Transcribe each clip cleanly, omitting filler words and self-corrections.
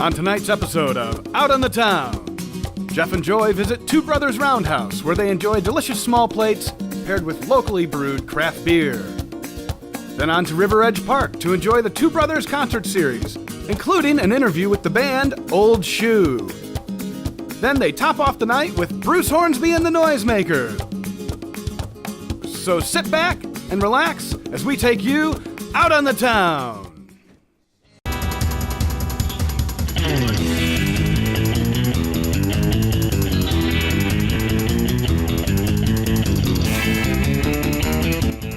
On tonight's episode of Out on the Town, Jeff and Joi visit Two Brothers Roundhouse, where they enjoy delicious small plates paired with locally brewed craft beer. Then on to RiverEdge Park to enjoy the Two Brothers concert series, including an interview with the band Old Shoe. Then they top off the night with Bruce Hornsby and the Noisemakers. So sit back and relax as we take you out on the town.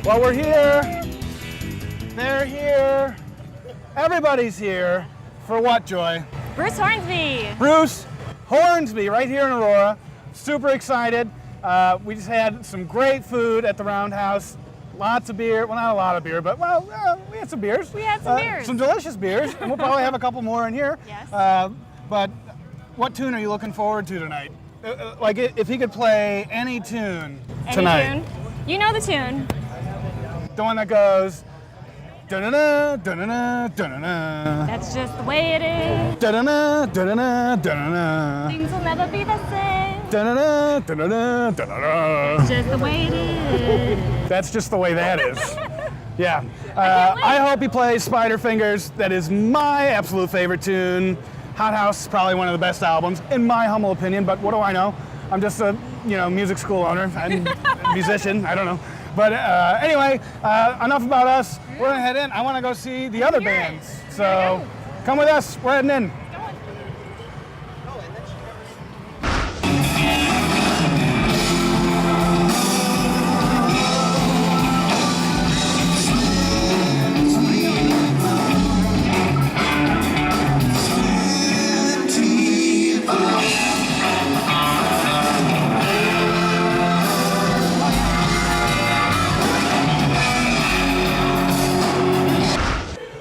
Well, we're here, they're here, everybody's here. For what, Joi? Bruce Hornsby. Bruce Hornsby, right here in Aurora. Super excited. We just had some great food at the Roundhouse. Lots of beer, well, not a lot of beer, but we had some beers. We had some beers. Some delicious beers, and we'll probably have a couple more in here. Yes. But what tune are you looking forward to tonight? Like if he could play any tune tonight. Any tune? You know the tune. The one that goes, da-na-na, da-na-na, da-na-na. That's just the way it is. Da-na-na, da-na-na, da-na-na. Things will never be the same. Da-na-na, da-na-na, da-na-na. Just the way it is. That's just the way that is. Yeah. I hope he plays Spider Fingers. That is my absolute favorite tune. Hot House is probably one of the best albums, in my humble opinion, but what do I know? I'm just a music school owner and musician, I don't know. But anyway, enough about us. We're gonna head in. I wanna go see the other bands. So come with us, we're heading in.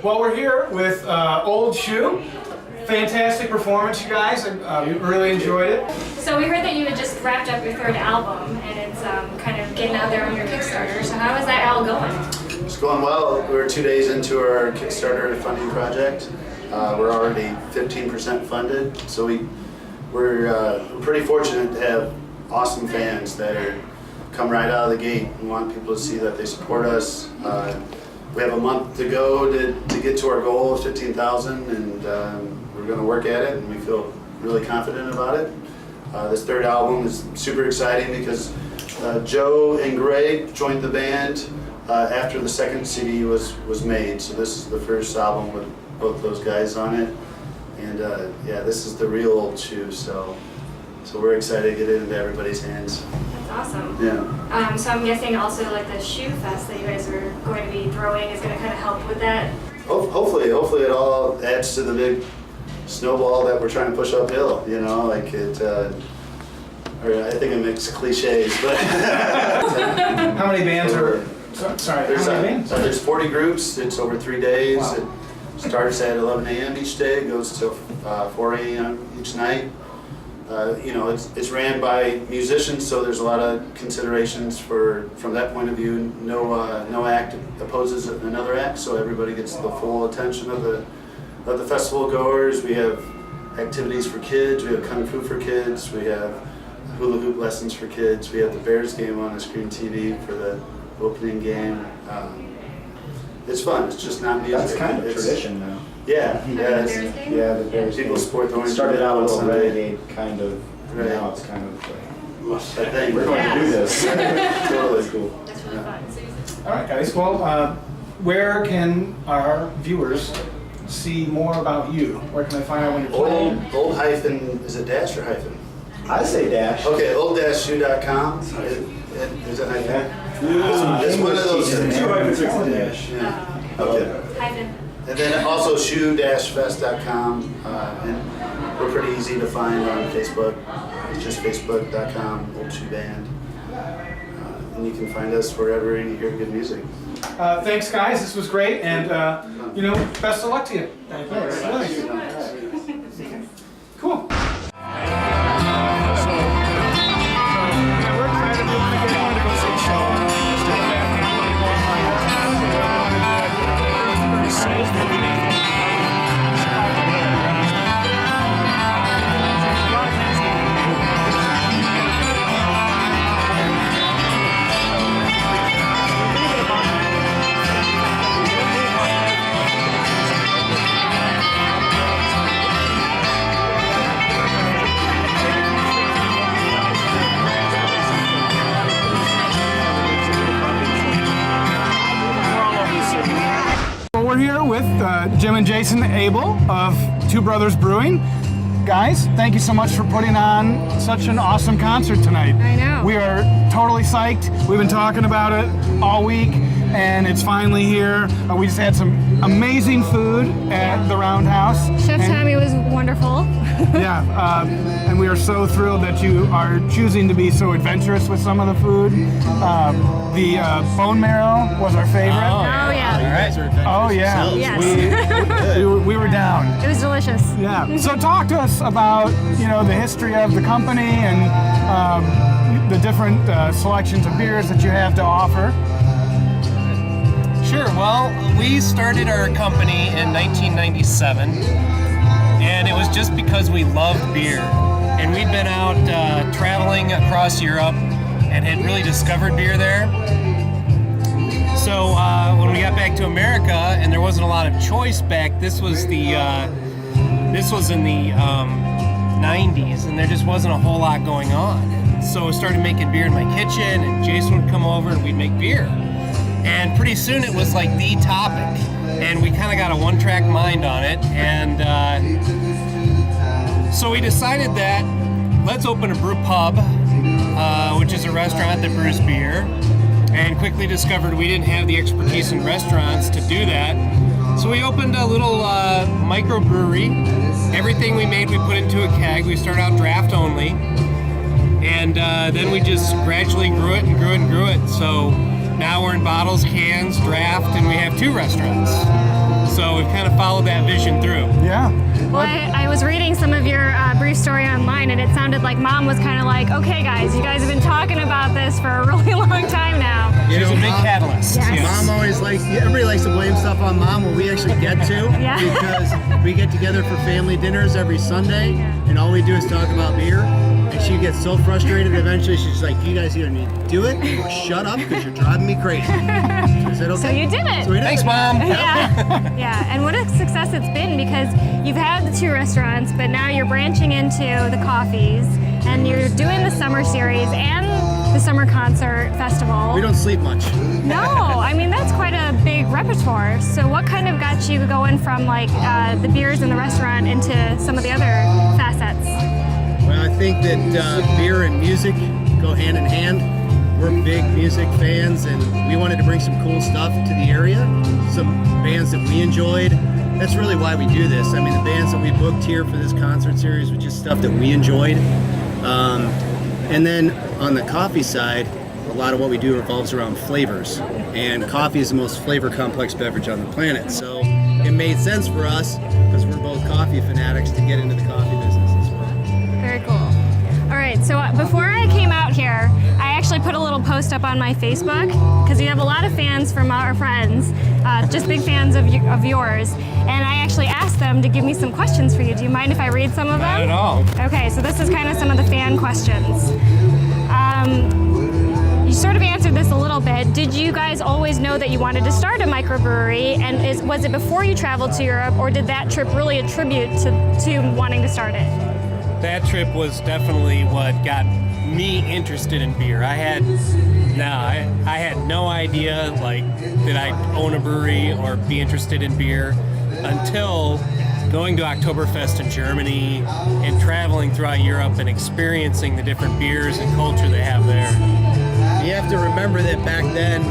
Well, we're here with Old Shoe. Fantastic performance, you guys. I really enjoyed it. So we heard that you had just wrapped up your third album, and it's kind of getting out there on your Kickstarter. So how is that all going? It's going well. We're 2 days into our Kickstarter funding project. We're already 15% funded, so we're pretty fortunate to have awesome fans that come right out of the gate and want people to see that they support us. We have a month to go to get to our goal of 15,000, and we're going to work at it, and we feel really confident about it. This third album is super exciting because Joe and Greg joined the band after the second CD was made, so this is the first album with both those guys on it, and yeah, this is the real Old Shoe, so we're excited to get it into everybody's hands. That's awesome. Yeah. So I'm guessing also like the Shoe Fest that you guys are going to be throwing is going to kind of help with that. Hopefully it all adds to the big snowball that we're trying to push uphill. Like it. Or I think it makes cliches, but. How many bands are? Sorry. How many bands? There's 40 groups. It's over 3 days. Wow. It starts at 11 a.m. each day. Goes till 4 a.m. each night. It's ran by musicians, so there's a lot of considerations from that point of view. No act opposes another act, so everybody gets the full attention of the festival goers. We have activities for kids. We have kung fu for kids. We have hula hoop lessons for kids. We have the Bears game on the screen TV for the opening game. It's fun. It's just not music. That's kind of tradition now. Yeah, The Bears game? People support the Orange. Started out a little Sunday. renegade kind of. Right. Now it's kind of like, I think we're going to do this. Totally cool. That's really fun. All right, guys. Well, where can our viewers see more about you? Where can they find out when you're playing? Old hyphen, is it dash or hyphen? I say dash. Okay, old-shoe.com. Is it hyphen? It's one of those. Dash. Yeah. Okay. Hyphen. And then also shoe-fest.com. And we're pretty easy to find on Facebook. It's just facebook.com, Old Shoe Band. And you can find us wherever you hear good music. Thanks, guys. This was great, and best of luck to you. Thank you very much. Cool. we're here with Jim and Jason Abel of Two Brothers Brewing. Guys, thank you so much for putting on such an awesome concert tonight. I know. We are totally psyched. We've been talking about it all week, and it's finally here. We just had some amazing food at the Roundhouse. Chef and- Tommy was wonderful. Yeah, and we are so thrilled that you are choosing to be so adventurous with some of the food. The bone marrow was our favorite. Oh, yeah. Oh, yeah. Yes. We were down. It was delicious. Yeah. So talk to us about, the history of the company and the different selections of beers that you have to offer. Sure. Well, we started our company in 1997, and it was just because we loved beer. And we'd been out traveling across Europe and had really discovered beer there. So when we got back to America, and there wasn't a lot of choice back, this was in the 90s, and there just wasn't a whole lot going on. So I started making beer in my kitchen, and Jason would come over and we'd make beer. And pretty soon it was like the topic, and we kind of got a one-track mind on it. And so we decided that let's open a brew pub, which is a restaurant that brews beer, and quickly discovered we didn't have the expertise in restaurants to do that. So we opened a little microbrewery. Everything we made, we put into a keg. We started out draft only, and then we just gradually grew it and grew it and grew it. So now we're in bottles, cans, draft, and we have 2 restaurants. So we've kind of followed that vision through. Yeah. Well, I was reading some of your brief story online, and it sounded like Mom was kind of like, okay, guys, you guys have been talking about this for a really long time now. She's a big catalyst. Yes. Mom always everybody likes to blame stuff on Mom when we actually get to. Yeah. Because we get together for family dinners every Sunday, and all we do is talk about beer. And she gets so frustrated eventually, she's like, you guys either need to do it or shut up because you're driving me crazy. So I said, okay. So you did it. So we did Thanks, it. Mom. Yeah, yeah, and what a success it's been, because you've had the 2 restaurants, but now you're branching into the coffees, and you're doing the summer series and the summer concert festival. We don't sleep much. No, I mean, that's quite a big repertoire. So what kind of got you going from like the beers in the restaurant into some of the other facets? Well, I think that beer and music go hand in hand. We're big music fans, and we wanted to bring some cool stuff to the area, some bands that we enjoyed. That's really why we do this. I mean, the bands that we booked here for this concert series was just stuff that we enjoyed. And then on the coffee side, a lot of what we do revolves around flavors. And coffee is the most flavor complex beverage on the planet. So it made sense for us, because we're both coffee fanatics, to get into the coffee business as well. Very cool. All right, so before I came out here, I actually put a little post up on my Facebook, because we have a lot of fans from our friends, just big fans of yours, and I actually asked them to give me some questions for you. Do you mind if I read some of them? Not at all. Okay, so this is kind of some of the fan questions. You sort of answered this a little bit. Did you guys always know that you wanted to start a microbrewery, and was it before you traveled to Europe, or did that trip really attribute to wanting to start it? That trip was definitely what got me interested in beer. I had no idea that I'd own a brewery or be interested in beer until going to Oktoberfest in Germany and traveling throughout Europe and experiencing the different beers and culture they have there. You have to remember that back then,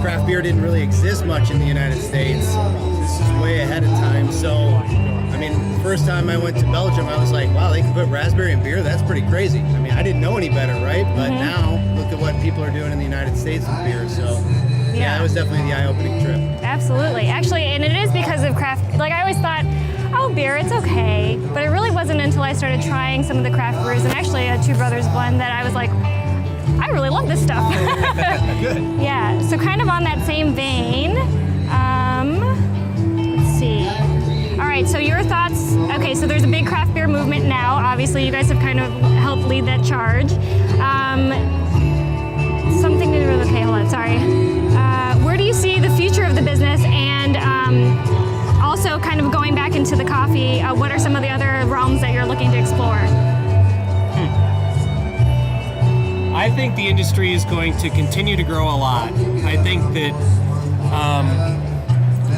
craft beer didn't really exist much in the United States. This is way ahead of time. So, I mean, the first time I went to Belgium, I was like, wow, they can put raspberry in beer? That's pretty crazy. I mean, I didn't know any better, right? But now, look at what people are doing in the United States with beer. So, yeah, that was definitely the eye-opening trip. Absolutely. Actually, and it is because of craft. Like, I always thought, oh, beer, it's okay. But it really wasn't until I started trying some of the craft brews, and actually a Two Brothers blend, that I was like, I really love this stuff. Good. Yeah, so kind of on that same vein, let's see. All right, so your thoughts, okay, so there's a big craft beer movement now. Obviously, you guys have kind of helped lead that charge. Something to do with, okay, hold on, sorry. Where do you see the future of the business, and also kind of going back into the coffee, what are some of the other realms that you're looking to explore? I think the industry is going to continue to grow a lot. I think that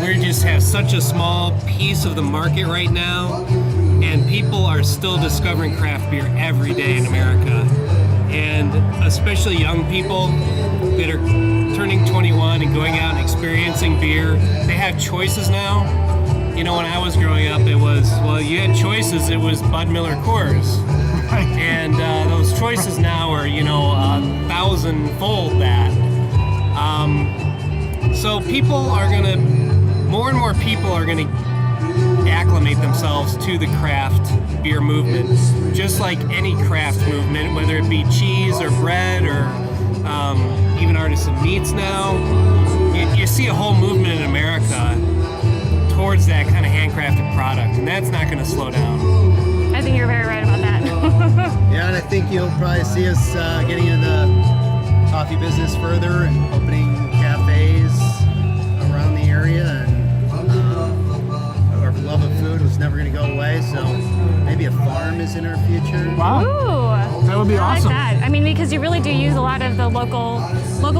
we just have such a small piece of the market right now, and people are still discovering craft beer every day in America. And especially young people that are turning 21 and going out and experiencing beer, they have choices now. You know, when I was growing up, it was, well, you had choices. It was Bud Miller Coors. And those choices now are, you know, 1,000-fold that. So people are going to, more and more people are going to acclimate themselves to the craft beer movement, just like any craft movement, whether it be cheese or bread or even artisan meats now. You see a whole movement in America towards that kind of handcrafted product, and that's not going to slow down. I think you're very right about that. Yeah, and I think you'll probably see us getting into the coffee business further and opening cafes around the area, and our love of food was never going to go away, so maybe a farm is in our future. Wow. Ooh, That would be I like awesome. that. I mean, because you really do use a lot of the local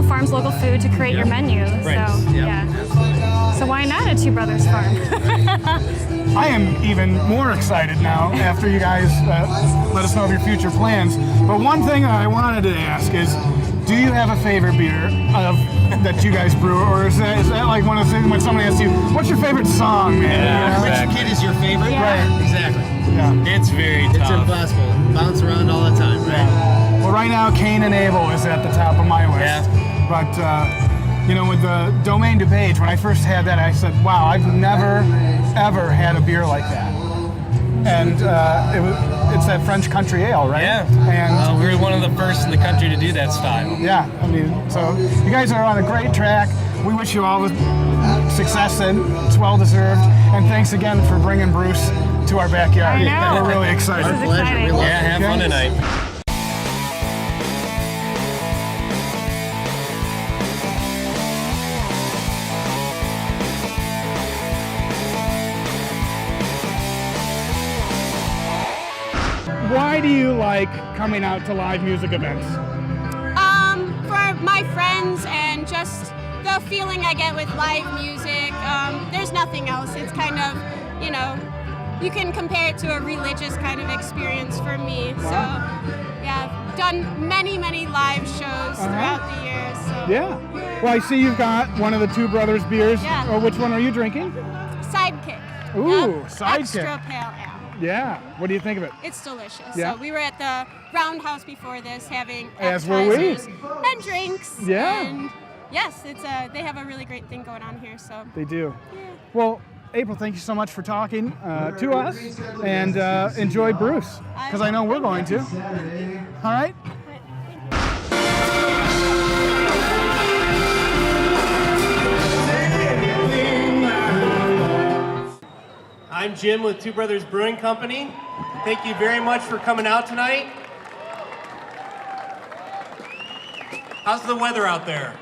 farms, local food to create your menu. Right. So yeah. So why not a Two Brothers farm? I am even more excited now after you guys let us know of your future plans. But one thing I wanted to ask is, do you have a favorite beer that you guys brew, or is that like one of the things when somebody asks you, "What's your favorite song, man?" Yeah, You know? exactly. Which kid is your favorite? Yeah. Right, exactly. Yeah. It's very It's tough. impossible. Bounce around all the time, right? Yeah. Well, right now, Cain and Abel is at the top of my list. Yeah. But, you know, with the Domaine du Beige, when I first had that, I said, wow, I've never, ever had a beer like that. And it's that French country ale, right? Yeah. And We were one of the first in the country to do that style. yeah, I mean, so you guys are on a great track. We wish you all the success, and it's well deserved. And thanks again for bringing Bruce to our backyard. I know. We're really excited. This is Pleasure. exciting. We love Yeah, have fun tonight. Why do you like coming out to live music events? For my friends and just the feeling I get with live music. There's nothing else. It's kind of, you know, you can compare it to a religious kind of experience for me. So, yeah, I've done many, many live shows throughout the years. So. Yeah. Well, I see you've got one of the Two Brothers beers. Yeah. Oh, which one are you drinking? Sidekick. Ooh, Yep. Sidekick. Extra pale ale. Yeah. What do you think of it? It's delicious. Yeah. So we were at the Roundhouse before this having As were we. appetizers and drinks. Yeah. And yes, they have a really great thing going on here. So They do. Well, April, thank you so much for talking to us, and enjoy Bruce, because I know we're going to. All right? I'm Jim with Two Brothers Brewing Company. Thank you very much for coming out tonight. How's the weather out there?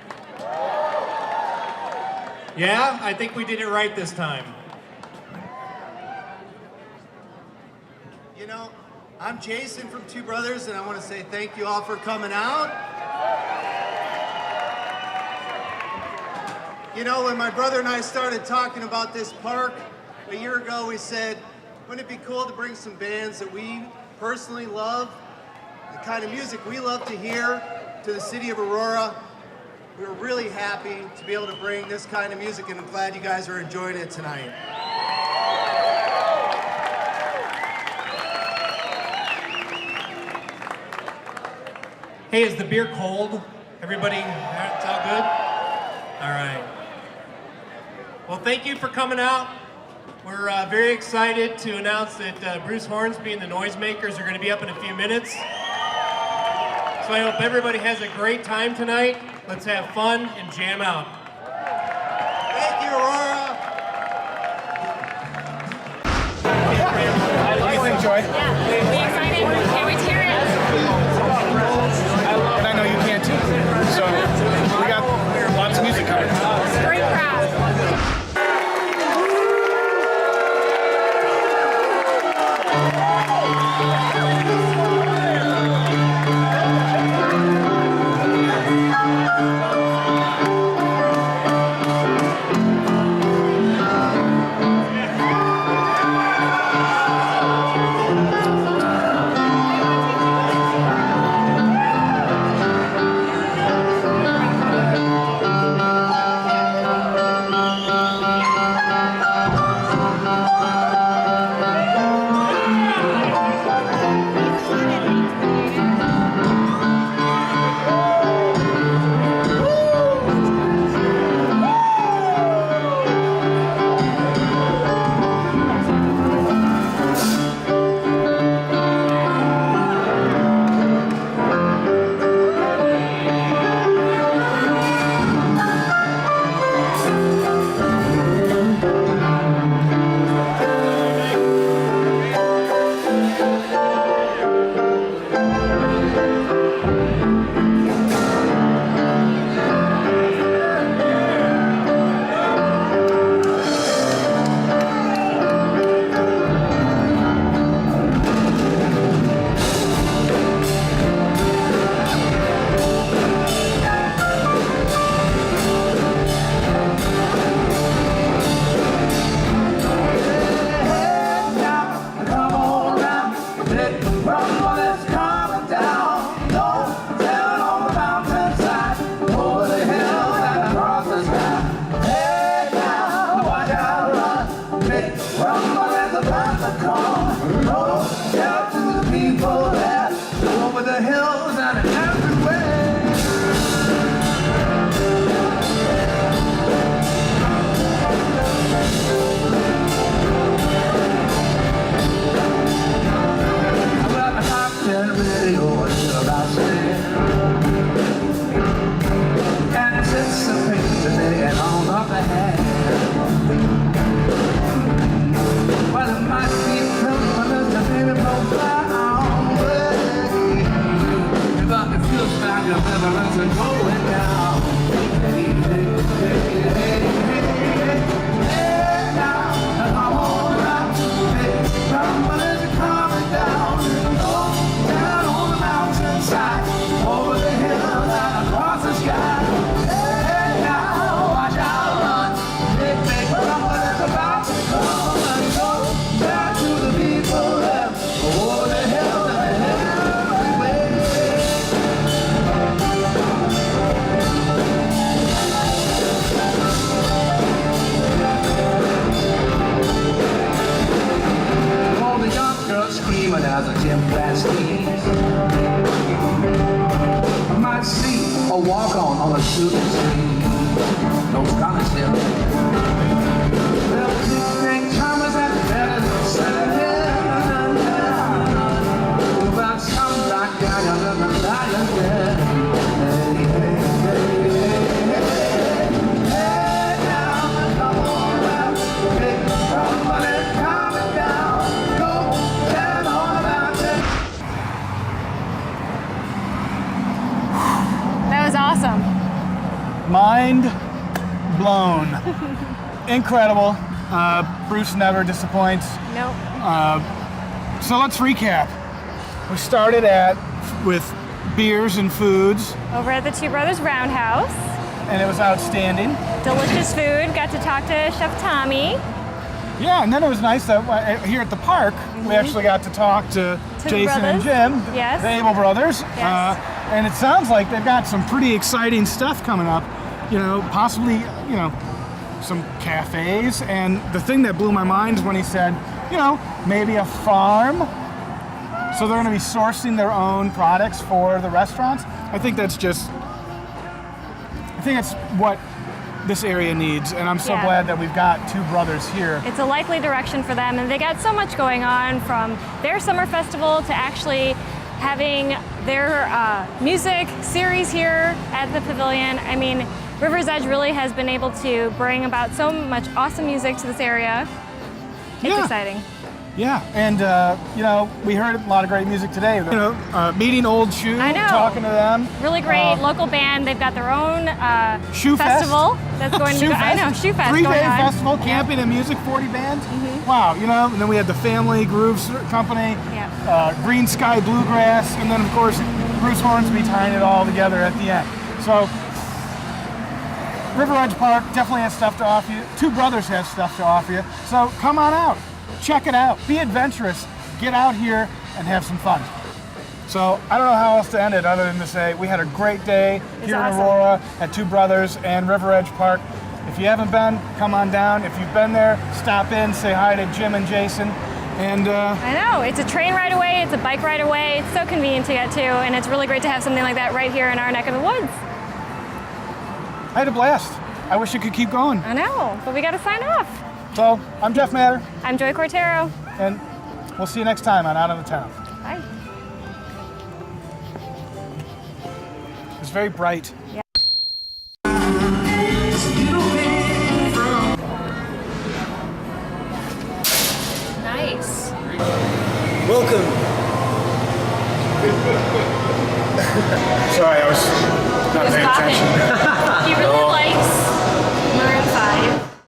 Yeah, I think we did it right this time. You know, I'm Jason from Two Brothers, and I want to say thank you all for coming out. You know, when my brother and I started talking about this park a year ago, we said, wouldn't it be cool to bring some bands that we personally love, the kind of music we love to hear, to the city of Aurora? We were really happy to be able to bring this kind of music, and I'm glad you guys are enjoying it tonight. Hey, is the beer cold? Everybody, it's all good? All right. Well, thank you for coming out. We're very excited to announce that Bruce Hornsby and the Noisemakers are going to be up in a few minutes. So I hope everybody has a great time tonight. Let's have fun and jam out. Thank you, Aurora. What do you think, Joy? Yeah, we excited. Can't wait to hear it. And I know you can too. So we got lots of music coming. Great crowd. As a gymnastic, I might see a walk-on a shooting street. No scholarship. Well, think Thomas and better than Saturday. About some black guy under the lion bed. Hey, now, come on now. Hey, somebody coming down. Go down on the mountain. That was awesome. Mind blown. Incredible. Bruce never disappoints. Nope. So let's recap. We started with beers and foods, Over at the Two Brothers Roundhouse. and it was outstanding. Delicious food. Got to talk to Chef Tommy. Yeah, and then it was nice that here at the park, we actually got to talk to the Jason and brothers. Jim, Yes. the Able brothers. Yes. And it sounds like they've got some pretty exciting stuff coming up. You know, possibly, some cafes. And the thing that blew my mind is when he said, maybe a farm. So they're going to be sourcing their own products for the restaurants. I think that's what this area needs, and I'm so Yeah. glad that we've got Two Brothers here. It's a likely direction for them, and they got so much going on, from their summer festival to actually having their music series here at the pavilion. I mean, River's Edge really has been able to bring about so much awesome music to this area. It's Yeah. exciting. Yeah, and we heard a lot of great music today. Meeting Old Shoe, I know. talking to them. Really great local band. They've got their own Shoe festival Fest. that's going Shoe to go. I Fest. know, Shoe Fest 3-day going on. festival, camping and music, 40 bands. Wow, and then we had the Family Grooves Company, Yeah. Green Sky Bluegrass, and then of course Bruce Hornsby tying it all together at the end. So RiverEdge Park definitely has stuff to offer you. Two Brothers has stuff to offer you. So come on out, check it out, be adventurous, get out here and have some fun. So I don't know how else to end it other than to say we had a great day here awesome. in Aurora at Two Brothers and RiverEdge Park. If you haven't been, come on down. If you've been there, stop in, say hi to Jim and Jason. And I know, it's a train ride away, it's a bike ride away, it's so convenient to get to, and it's really great to have something like that right here in our neck of the woods. I had a blast. I wish it could keep going. I know, but we gotta sign off. So I'm Jeff Matter, I'm Joi Cortero. and we'll see you next time on Out of the Town. Bye. It's very bright. Nice. Welcome. Sorry, I was not He was paying coughing. attention. He really likes